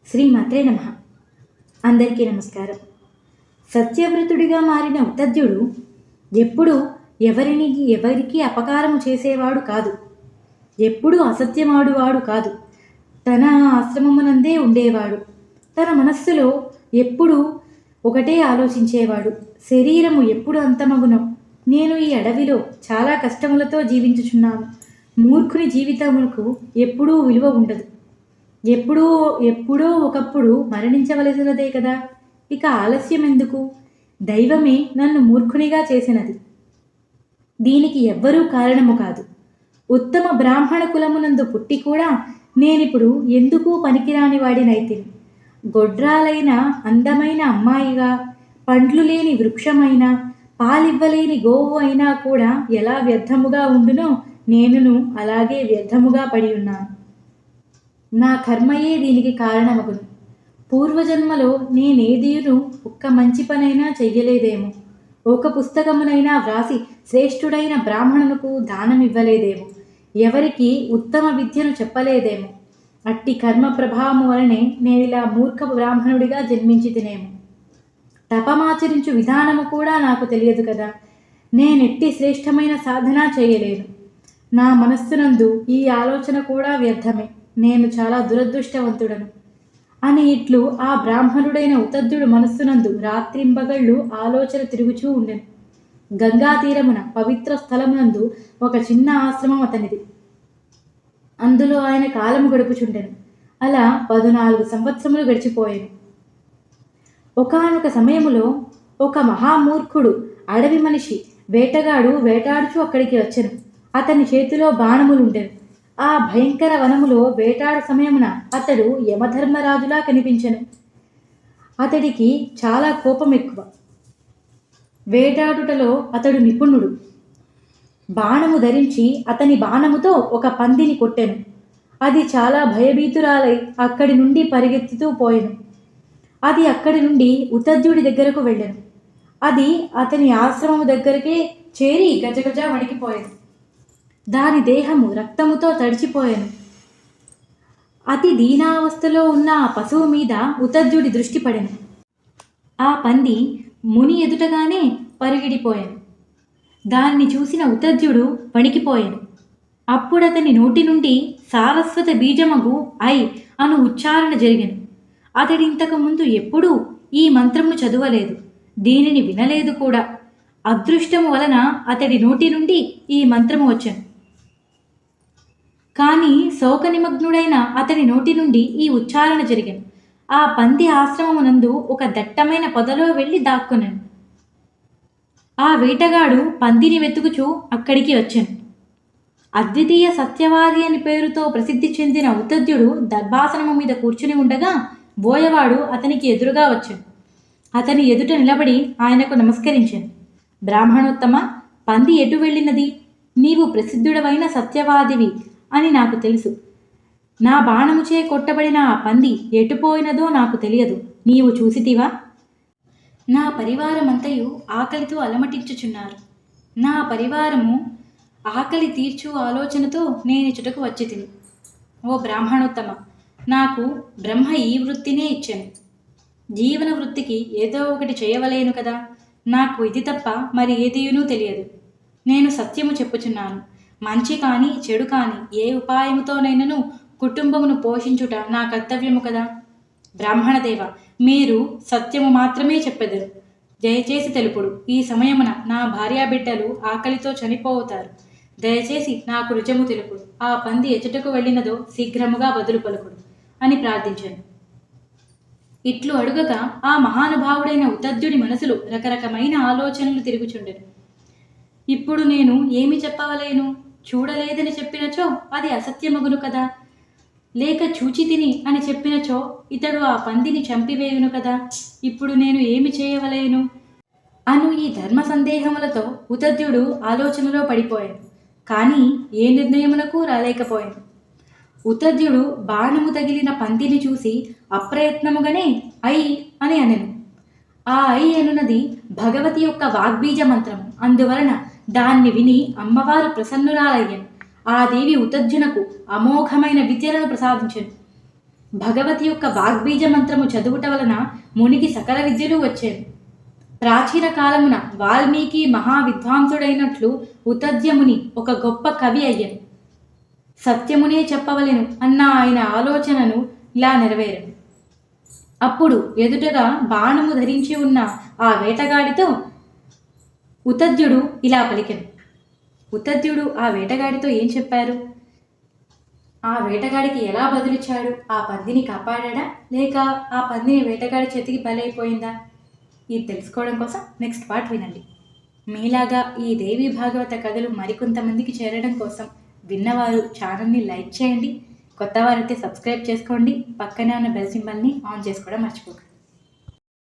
శ్రీమాత్రే నమః. అందరికీ నమస్కారం. సత్యవ్రతుడిగా మారిన ఉతధ్యుడు ఎప్పుడూ ఎవరికి అపకారము చేసేవాడు కాదు. ఎప్పుడూ అసత్యమాడువాడు కాదు. తన ఆశ్రమమునందే ఉండేవాడు. తన మనస్సులో ఎప్పుడూ ఒకటే ఆలోచించేవాడు. శరీరము ఎప్పుడు అంతమగునో, నేను ఈ అడవిలో చాలా కష్టములతో జీవించుచున్నాను. మూర్ఖుని జీవితమునకు ఎప్పుడూ విలువ ఉండదు. ఎప్పుడో ఒకప్పుడు మరణించవలసినదే కదా. ఇక ఆలస్యం ఎందుకు? దైవమే నన్ను మూర్ఖునిగా చేసినది. దీనికి ఎవ్వరూ కారణము కాదు. ఉత్తమ బ్రాహ్మణ కులమునందు పుట్టి కూడా నేనిప్పుడు ఎందుకు పనికిరాని వాడినైతిని. గొడ్రాలైన అందమైన అమ్మాయిగా, పండ్లు లేని వృక్షమైనా, పాలివ్వలేని గోవు అయినా కూడా ఎలా వ్యర్థముగా ఉండునో నేనును అలాగే వ్యర్థముగా పడి ఉన్నాను. నా కర్మయే దీనికి కారణమగును. పూర్వజన్మలో నేనేదీను ఒక్క మంచి పనైనా చెయ్యలేదేమో, ఒక పుస్తకమునైనా వ్రాసి శ్రేష్ఠుడైన బ్రాహ్మణునకు దానమివ్వలేదేమో, ఎవరికి ఉత్తమ విద్యను చెప్పలేదేమో. అట్టి కర్మ ప్రభావము వలనే నేనిలా మూర్ఖ బ్రాహ్మణుడిగా జన్మించి తినేమో. తపమాచరించు విధానము కూడా నాకు తెలియదు కదా. నేనెట్టి శ్రేష్టమైన సాధన చేయలేను. నా మనస్సునందు ఈ ఆలోచన కూడా వ్యర్థమే. నేను చాలా దురదృష్టవంతుడను అని ఇట్లు ఆ బ్రాహ్మణుడైన ఉతధ్యుడు మనస్సునందు రాత్రింబగళ్ళు ఆలోచన తిరుగుచూ ఉండెను. గంగా తీరమున పవిత్ర స్థలమునందు ఒక చిన్న ఆశ్రమం అతనిది. అందులో ఆయన కాలము గడుపుచుండెను. అలా 14 సంవత్సరములు గడిచిపోయాను. ఒకానొక సమయములో ఒక మహామూర్ఖుడు అడవి మనిషి వేటగాడు వేటాడుచూ అక్కడికి వచ్చెను. అతని చేతిలో బాణములుండెను. ఆ భయంకర వనములో వేటాడు సమయమున అతడు యమధర్మరాజులా కనిపించెను. అతడికి చాలా కోపం ఎక్కువ. వేటాడుటలో అతడు నిపుణుడు. బాణము ధరించి అతని బాణముతో ఒక పందిని కొట్టెను. అది చాలా భయభీతురాలై అక్కడి నుండి పరిగెత్తుతూ పోయెను. అది అక్కడి నుండి ఉతధ్యుడి దగ్గరకు వెళ్ళెను. అది అతని ఆశ్రమము దగ్గరకే చేరి గజగజ వణికిపోయెను. దాని దేహము రక్తముతో తడిచిపోయాను. అతి దీనావస్థలో ఉన్న ఆ పశువు మీద ఉతధ్యుడి దృష్టి పడెను. ఆ పంది ముని ఎదుటగానే పరిగిడిపోయాను. దాన్ని చూసిన ఉతధ్యుడు వణికిపోయాను. అప్పుడతని నోటి నుండి సారస్వత బీజమగు ఐ అను ఉచ్చారణ జరిగెను. అతడింతకు ముందు ఎప్పుడూ ఈ మంత్రమును చదవలేదు, దీనిని వినలేదు కూడా. అదృష్టము వలన అతడి నోటి నుండి ఈ మంత్రము వచ్చెను. కానీ శోకనిమగ్నుడైన అతని నోటి నుండి ఈ ఉచ్చారణ జరిగాను. ఆ పంది ఆశ్రమమునందు ఒక దట్టమైన పొదలో వెళ్ళి దాక్కునెను. ఆ వేటగాడు పందిని వెతుకుచూ అక్కడికి వచ్చాను. అద్వితీయ సత్యవాది అని పేరుతో ప్రసిద్ధి చెందిన ఉతధ్యుడు దర్భాసనము మీద కూర్చుని ఉండగా బోయవాడు అతనికి ఎదురుగా వచ్చాడు. అతని ఎదుట నిలబడి ఆయనకు నమస్కరించాను. బ్రాహ్మణోత్తమ, పంది ఎటు వెళ్ళినది? నీవు ప్రసిద్ధుడవైన సత్యవాదివి అని నాకు తెలుసు. నా బాణముచే కొట్టబడిన ఆ పంది ఎటుపోయినదో నాకు తెలియదు. నీవు చూసితివా? నా పరివారమంతయు ఆకలితో అలమటించుచున్నారు. నా పరివారము ఆకలి తీర్చు ఆలోచనతో నేనిచుటకు వచ్చి తిని. ఓ బ్రాహ్మణోత్తమ, నాకు బ్రహ్మ ఈ వృత్తినే ఇచ్చాను. జీవన వృత్తికి ఏదో ఒకటి చేయవలేను కదా. నాకు ఇది తప్ప మరి ఏదీనూ తెలియదు. నేను సత్యము చెప్పుచున్నాను. మంచి కానీ చెడు కానీ ఏ ఉపాయముతోనైనను కుటుంబమును పోషించుట నా కర్తవ్యము కదా. బ్రాహ్మణదేవ, మీరు సత్యము మాత్రమే చెప్పెదరు. దయచేసి తెలుపుడు. ఈ సమయమున నా భార్యాబిడ్డలు ఆకలితో చనిపోతారు. దయచేసి నాకు రుజము తెలుపుడు. ఆ పంది ఎచ్చటకు వెళ్ళినదో శీఘ్రముగా బదులు పలుకుడు అని ప్రార్థించాను. ఇట్లు అడుగగా ఆ మహానుభావుడైన ఉతధ్యుడి మనసులో రకరకమైన ఆలోచనలు తిరుగుచుండెను. ఇప్పుడు నేను ఏమి చెప్పవలేను? చూడలేదని చెప్పినచో అది అసత్యమగును కదా. లేక చూచి తిని అని చెప్పినచో ఇతడు ఆ పందిని చంపివేయును కదా. ఇప్పుడు నేను ఏమి చేయవలేను అను ఈ ధర్మ సందేహములతో ఉతధ్యుడు ఆలోచనలో పడిపోయాడు. కానీ ఏ నిర్ణయమునకు రాలేకపోయాను. ఉతధ్యుడు బాణము తగిలిన పందిని చూసి అప్రయత్నముగానే ఐ అని అనెను. ఆ ఐ అనున్నది భగవతి యొక్క వాగ్బీజ మంత్రము. అందువలన దాన్ని విని అమ్మవారు ప్రసన్నురాలయ్యను. ఆ దేవి ఉతధ్యునకు అమోఘమైన విద్యలను ప్రసాదించెను. భగవతి యొక్క వాగ్బీజ మంత్రము చదువుట వలన మునికి సకల విద్యలు వచ్చేవి. ప్రాచీన కాలమున వాల్మీకి మహావిద్వాంసుడైనట్లు ఉతద్యముని ఒక గొప్ప కవి అయ్యను. సత్యమునే చెప్పవలెను అన్న ఆయన ఆలోచనను ఇలా నెరవేరను. అప్పుడు ఎదుటగా బాణము ధరించి ఉన్న ఆ వేటగాడితో ఉతద్యుడు ఇలా పలికెను. ఉతద్యుడు ఆ వేటగాడితో ఏం చెప్పారు? ఆ వేటగాడికి ఎలా బదులిచ్చాడు? ఆ పందిని కాపాడా లేక ఆ పందిని వేటగాడి చేతికి బలైపోయిందా? ఇది తెలుసుకోవడం కోసం నెక్స్ట్ పార్ట్ వినండి. మీలాగా ఈ దేవి భాగవత కథలు మరికొంతమందికి చేరడం కోసం విన్నవారు ఛానల్ని లైక్ చేయండి, కొత్త వారైతే సబ్స్క్రైబ్ చేసుకోండి, పక్కనే ఉన్న బెల్ సింబల్ని ఆన్ చేసుకోవడం మర్చిపోకండి.